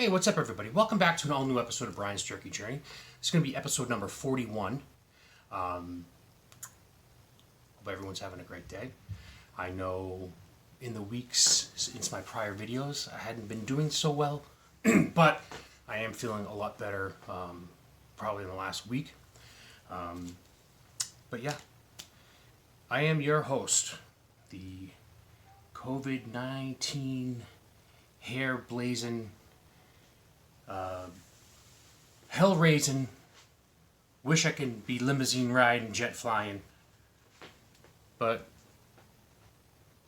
Hey, what's up, everybody? Welcome back to an all-new episode of Brian's Jerky Journey. It's going to be episode number 41. Hope everyone's having a great day. I know in the weeks since my prior videos, I hadn't been doing so well, but I am feeling a lot better probably in the last week. But yeah, I am your host, the COVID-19 hair-blazing hell raising, wish I could be limousine riding, jet flying, but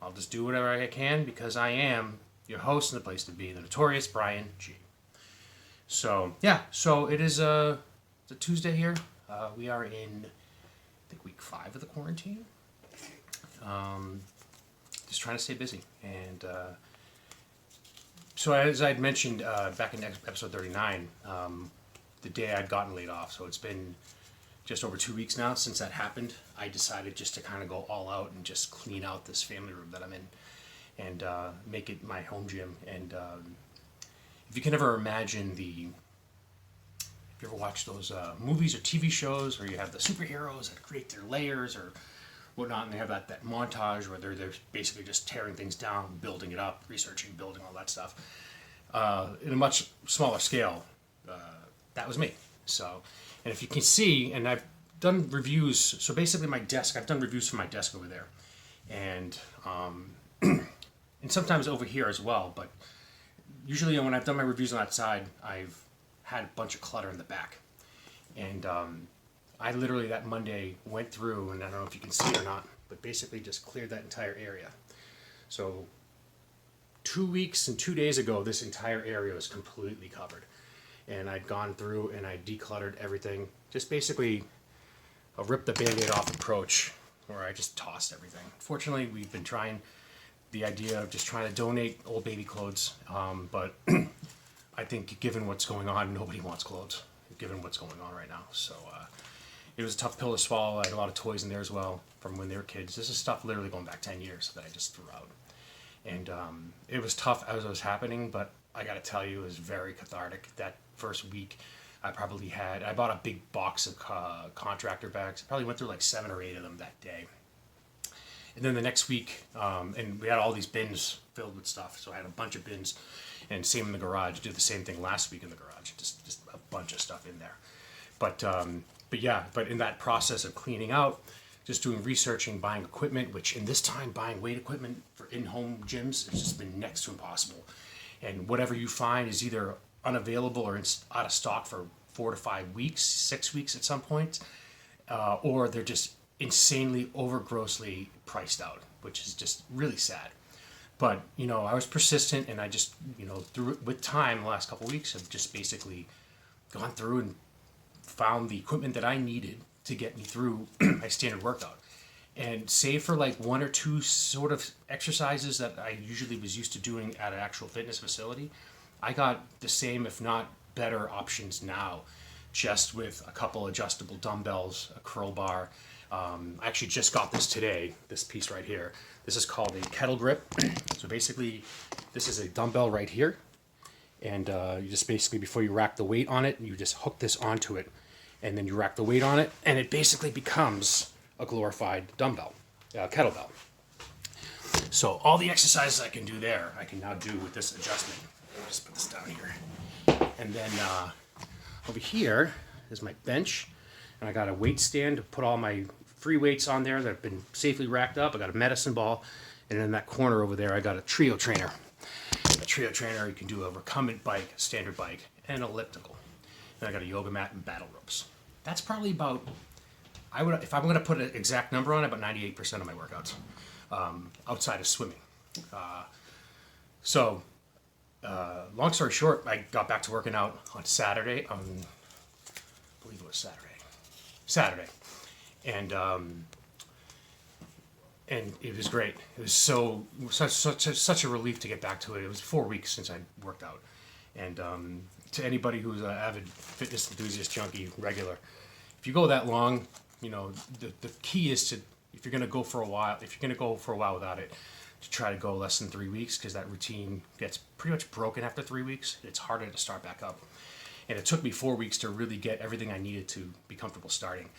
I'll just do whatever I can because I am your host and the place to be, the notorious Brian G. So yeah, so it is it's a Tuesday here. We are in, I think, week 5 of the quarantine. Just trying to stay busy. And so as I'd mentioned back in episode 39, the day I'd gotten laid off, so it's been just over 2 weeks now since that happened. I decided just to kind of go all out and just clean out this family room that I'm in and make it my home gym. And if you can ever imagine if you ever watch those movies or TV shows where you have the superheroes that create their layers or whatnot, and they have that montage where they're basically just tearing things down, building it up, researching, building, all that stuff. In a much smaller scale, that was me. So, and if you can see, and I've done reviews, so basically my desk, I've done reviews for my desk over there. And, and sometimes over here as well, but usually when I've done my reviews on that side, I've had a bunch of clutter in the back. And I literally that Monday went through, and I don't know if you can see it or not, but basically just cleared that entire area. So 2 weeks and 2 days ago, this entire area was completely covered. And I'd gone through and I decluttered everything. Just basically a rip the Band-Aid off approach where I just tossed everything. Fortunately, we've been trying the idea of just trying to donate old baby clothes. But I think given what's going on, nobody wants clothes, given what's going on right now. So it was a tough pill to swallow. I had a lot of toys in there as well from when they were kids. This is stuff literally going back 10 years that I just threw out. And it was tough as it was happening, but I got to tell you, it was very cathartic. That first week, I bought a big box of contractor bags. I probably went through like 7 or 8 of them that day. And then the next week, and we had all these bins filled with stuff. So I had a bunch of bins, and same in the garage. Did the same thing last week in the garage. Just a bunch of stuff in there. But in that process of cleaning out, just doing researching, buying equipment, which in this time, buying weight equipment for in-home gyms has just been next to impossible. And whatever you find is either unavailable or out of stock for 4 to 5 weeks, 6 weeks at some point, or they're just insanely grossly priced out, which is just really sad. But, I was persistent, and I just, with time, the last couple of weeks, have just basically gone through and found the equipment that I needed to get me through my standard workout. And save for like 1 or 2 sort of exercises that I usually was used to doing at an actual fitness facility, I got the same, if not better, options now, just with a couple adjustable dumbbells, a curl bar. I actually just got this today, this piece right here. This is called a kettle grip. So basically, this is a dumbbell right here. And you just basically, before you rack the weight on it, you just hook this onto it. And then you rack the weight on it, and it basically becomes a glorified kettlebell. So all the exercises I can do there, I can now do with this adjustment. I'll just put this down here. And then over here is my bench, and I got a weight stand to put all my free weights on there that have been safely racked up. I got a medicine ball, and in that corner over there, I got a trio trainer. A trio trainer, you can do a recumbent bike, a standard bike, and an elliptical. And I got a yoga mat and battle ropes. That's probably about, if I'm going to put an exact number on it, about 98% of my workouts, outside of swimming. Long story short, I got back to working out on Saturday, I believe it was Saturday. And it was great. It was such a relief to get back to it. It was 4 weeks since I worked out. And to anybody who's an avid fitness enthusiast, junkie, regular, if you go that long, the key is to, if you're going to go for a while without it, to try to go less than 3 weeks, because that routine gets pretty much broken after 3 weeks. It's harder to start back up. And it took me 4 weeks to really get everything I needed to be comfortable starting.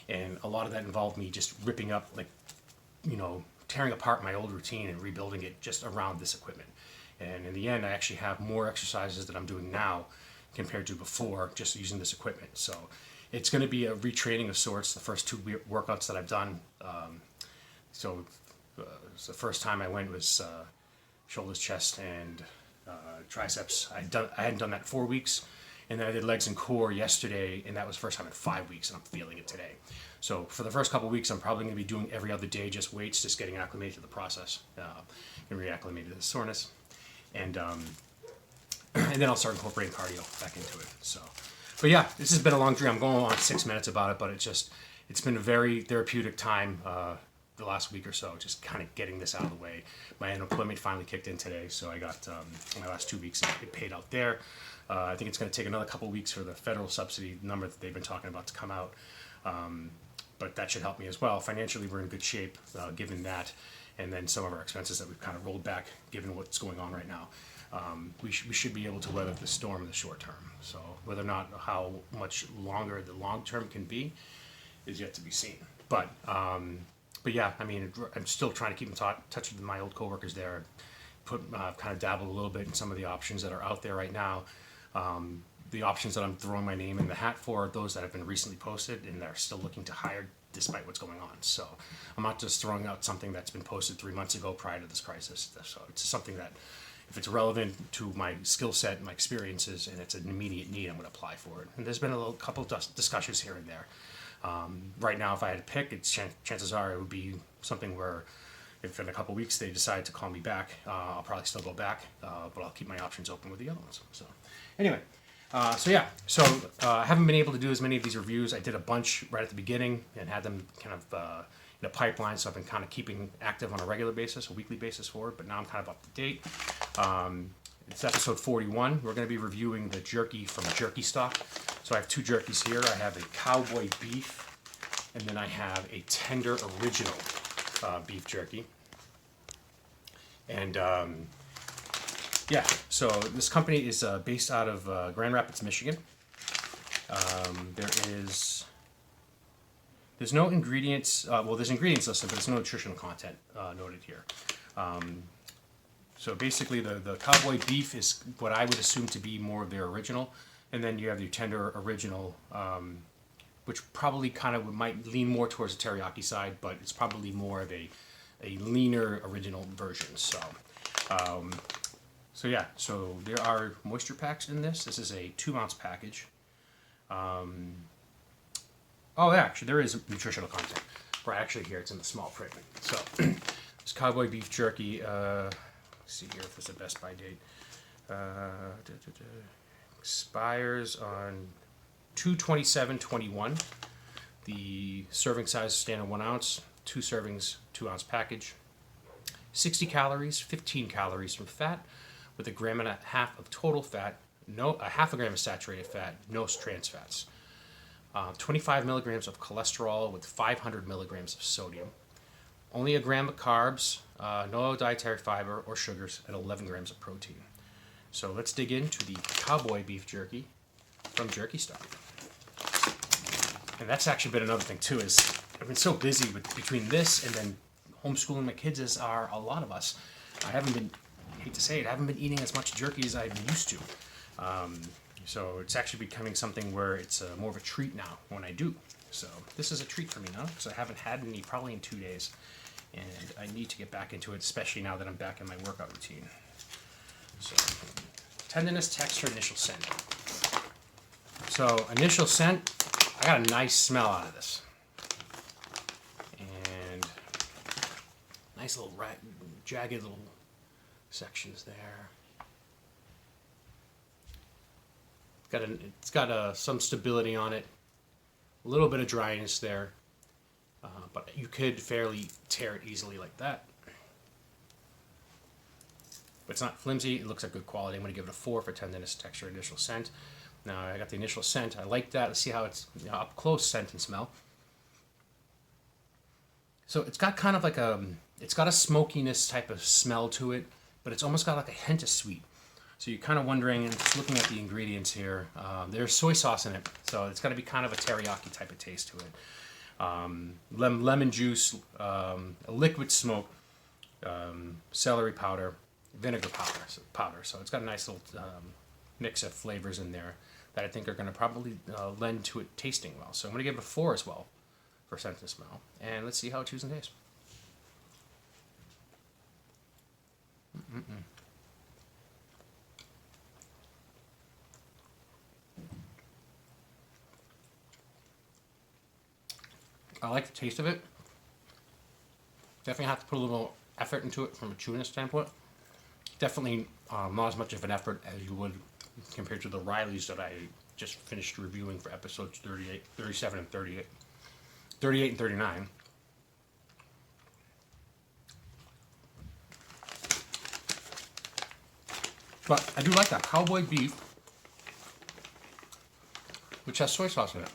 And a lot of that involved me just ripping up, like, tearing apart my old routine and rebuilding it just around this equipment. And in the end, I actually have more exercises that I'm doing now compared to before, just using this equipment. So it's going to be a retraining of sorts. The first 2 workouts that I've done. So the first time I went was shoulders, chest, and triceps. I hadn't done that in 4 weeks. And then I did legs and core yesterday, and that was the first time in 5 weeks, and I'm feeling it today. So for the first couple of weeks, I'm probably going to be doing every other day, just weights, just getting acclimated to the process, and reacclimated to the soreness. And then I'll start incorporating cardio back into it. So, but yeah, this has been a long dream. I'm going on 6 minutes about it, but it's been a very therapeutic time the last week or so, just kind of getting this out of the way. My unemployment finally kicked in today, so I got my last 2 weeks it paid out there. I think it's going to take another couple of weeks for the federal subsidy number that they've been talking about to come out, but that should help me as well. Financially, we're in good shape given that, and then some of our expenses that we've kind of rolled back given what's going on right now. We should be able to weather the storm in the short term. So whether or not how much longer the long term can be is yet to be seen. But yeah, I mean, I'm still trying to keep in touch with my old coworkers there. I've kind of dabbled a little bit in some of the options that are out there right now. The options that I'm throwing my name in the hat for are those that have been recently posted and they're still looking to hire despite what's going on. So I'm not just throwing out something that's been posted 3 months ago prior to this crisis. So it's something that if it's relevant to my skill set and my experiences and it's an immediate need, I'm going to apply for it. And there's been a couple of discussions here and there. Right now, if I had to pick, chances are it would be something where if in a couple of weeks they decide to call me back, I'll probably still go back, but I'll keep my options open with the other ones. So anyway, I haven't been able to do as many of these reviews. I did a bunch right at the beginning and had them kind of in a pipeline, so I've been kind of keeping active on a regular basis, a weekly basis for it, but now I'm kind of up to date. It's episode 41. We're going to be reviewing the jerky from Jerky Stock. So I have 2 jerkies here. I have a Cowboy beef, and then I have a Tender original beef jerky. And yeah, so this company is based out of Grand Rapids, Michigan. There's no ingredients, there's ingredients listed, but there's no nutritional content noted here. So basically the Cowboy beef is what I would assume to be more of their original, and then you have your Tender original, which probably kind of might lean more towards the teriyaki side, but it's probably more of a leaner original version. So yeah, so there are moisture packs in this. This is a 2-ounce package. Oh, yeah, actually, there is nutritional content. Right, actually, here it's in the small print. So, this Cowboy beef jerky. Let's see here if it's a best by date. Expires on 2/27/21. The serving size is standard 1 ounce, 2 servings, 2-ounce package. 60 calories, 15 calories from fat, with 1.5 grams of total fat, a 0.5 gram of saturated fat, no trans fats. 25 milligrams of cholesterol with 500 milligrams of sodium. Only 1 gram of carbs, no dietary fiber or sugars, and 11 grams of protein. So let's dig into the Cowboy beef jerky from Jerky Stock. And that's actually been another thing too, is I've been so busy between this and then homeschooling my kids, as are a lot of us. I haven't been eating as much jerky as I used to. So it's actually becoming something where it's more of a treat now when I do. So this is a treat for me now, because I haven't had any probably in 2 days. And I need to get back into it, especially now that I'm back in my workout routine. So, tenderness, texture, initial scent. So, initial scent, I got a nice smell out of this. And nice little jagged little sections there. It's got some stability on it, a little bit of dryness there, but you could fairly tear it easily like that. But it's not flimsy. It looks like good quality. I'm going to give it a 4 for tenderness, texture, initial scent. Now I got the initial scent. I like that. Let's see how it's up close scent and smell. So it's got kind of like a It's got a smokiness type of smell to it, but it's almost got like a hint of sweet. So you're kind of wondering, and just looking at the ingredients here, there's soy sauce in it, so it's going to be kind of a teriyaki type of taste to it. Lemon juice, a liquid smoke, celery powder, vinegar powder. So it's got a nice little mix of flavors in there that I think are going to probably lend to it tasting well. So I'm going to give it a 4 as well for scent and smell. And let's see how it chews and tastes. I like the taste of it. Definitely have to put a little effort into it from a chewiness standpoint. Definitely not as much of an effort as you would compared to the Rileys that I just finished reviewing for episodes 38, 37, and 38. 38 and 39. But I do like that Cowboy beef, which has soy sauce in it.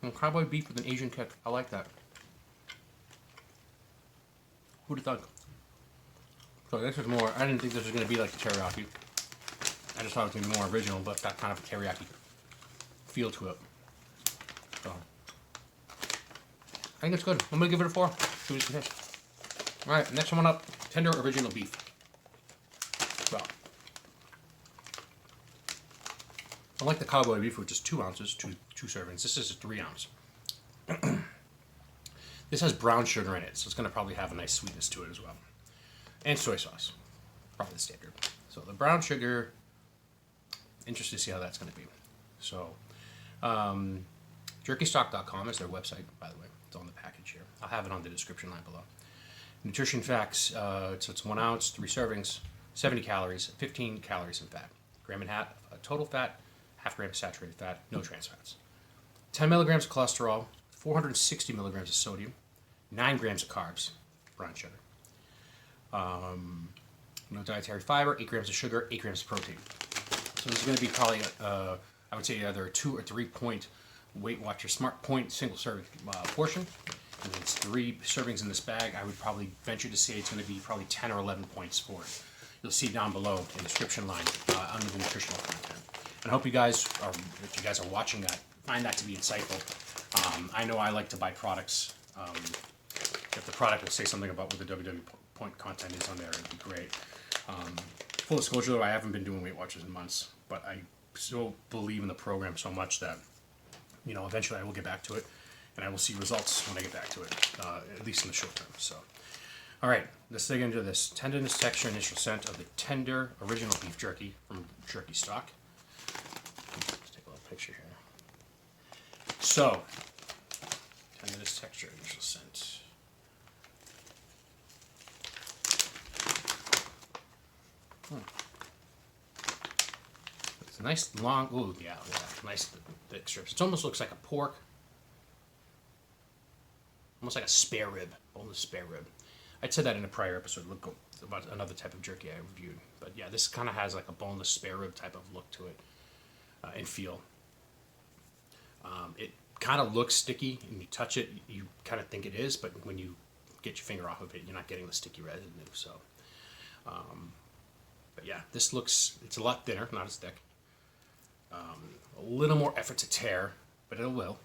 And Cowboy beef with an Asian kick. I like that. Who'd have thought? So this is more, I didn't think this was going to be like the teriyaki. I just thought it was going to be more original, but that kind of a teriyaki feel to it. So, I think it's good. I'm going to give it a 4. See what it tastes. Alright, next one up, tender original beef. Well, I like the Cowboy beef, which is 2 ounces, two servings. This is a 3 ounce. This has brown sugar in it, so it's going to probably have a nice sweetness to it as well. And soy sauce, probably the standard. So the brown sugar, interested to see how that's going to be. So, jerkystock.com is their website, by the way. It's on the package here. I'll have it on the description line below. Nutrition facts, so it's 1 ounce, 3 servings, 70 calories, 15 calories in fat. Gram and half total fat, half gram of saturated fat, no trans fats. 10 milligrams of cholesterol, 460 milligrams of sodium, 9 grams of carbs, brown sugar. No dietary fiber, 8 grams of sugar, 8 grams of protein. So this is going to be probably, I would say, either a 2 or 3 point Weight Watcher Smart Point single serving portion. And it's 3 servings in this bag. I would probably venture to say it's going to be probably 10 or 11 points for it. You'll see down below in the description line under the nutritional content. And I hope you guys are, if you guys are watching that, find that to be insightful. I know I like to buy products. If the product will say something about what the WW point content is on there, it'd be great. Full disclosure though, I haven't been doing Weight Watchers in months, but I still believe in the program so much that, you know, eventually I will get back to it, and I will see results when I get back to it, at least in the short term. So, all right, let's dig into this tenderness, texture, initial scent of the tender original beef jerky from Jerky Stock. Let's take a little picture here. So, tenderness, texture, initial scent. It's a nice long, ooh, yeah, nice thick strips. It almost looks like a pork, almost like a spare rib, boneless spare rib. I'd said that in a prior episode about another type of jerky I reviewed. But yeah, this kind of has like a boneless spare rib type of look to it and feel. It kind of looks sticky, and you touch it, you kind of think it is, but when you get your finger off of it, you're not getting the sticky residue. So, but yeah, this looks, it's a lot thinner, not as thick. A little more effort to tear, but it will.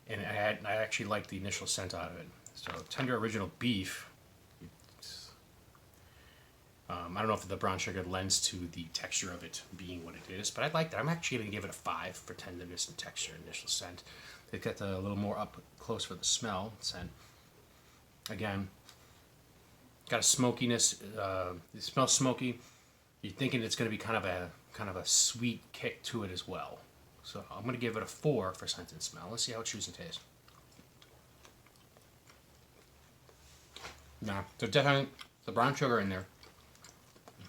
And I actually like the initial scent out of it. So tender original beef. I don't know if the brown sugar lends to the texture of it being what it is, but I like that. I'm actually going to give it a 5 for tenderness and texture, initial scent. It got a little more up close for the smell scent. Again, got a smokiness. It smells smoky. You're thinking it's going to be kind of a sweet kick to it as well. So I'm going to give it a 4 for scent and smell. Let's see how it chews and tastes. Nah, so definitely the brown sugar in there,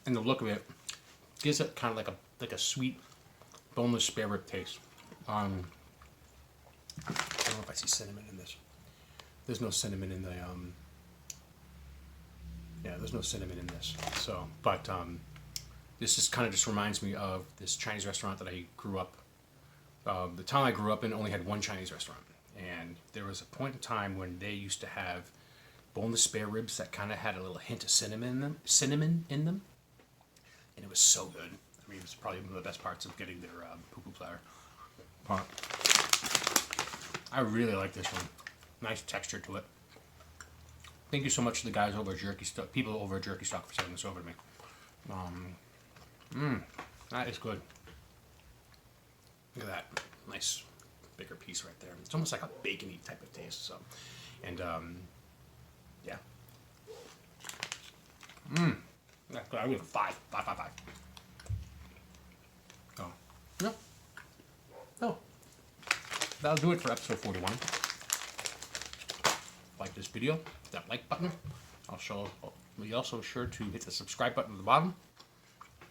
and the look of it gives it kind of like a sweet, boneless spare rib taste. I don't know if I see cinnamon in this. There's no cinnamon in the yeah, there's no cinnamon in this. So, but this just kind of just reminds me of this Chinese restaurant that I grew up. The town I grew up in only had one Chinese restaurant, and there was a point in time when they used to have boneless spare ribs that kind of had a little hint of cinnamon in them, and it was so good. I mean, it was probably one of the best parts of getting their poo-poo platter. I really like this one. Nice texture to it. Thank you so much to the guys over at Jerky Stock, people over at Jerky Stock, for sending this over to me. That is good. Look at that, nice bigger piece right there. It's almost like a bacony type of taste. So, and yeah. That's good. I give it a 5. Oh, no. That'll do it for episode 41. Like this video, hit that like button. Be also sure to hit the subscribe button at the bottom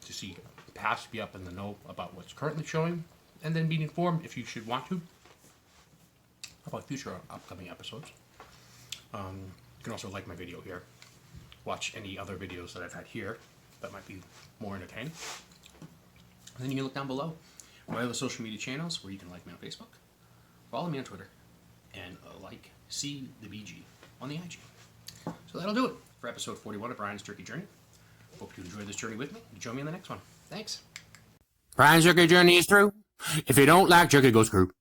to see past, be up in the know about what's currently showing, and then be informed if you should want to about future upcoming episodes. You can also like my video here. Watch any other videos that I've had here that might be more entertaining. And then you can look down below my other social media channels where you can like me on Facebook, follow me on Twitter, and see the BG on the IG. So that'll do it for episode 41 of Brian's Jerky Journey. Hope you enjoyed this journey with me. Join me in the next one. Thanks. Brian's Jerky Journey is through. If you don't like jerky, go screw.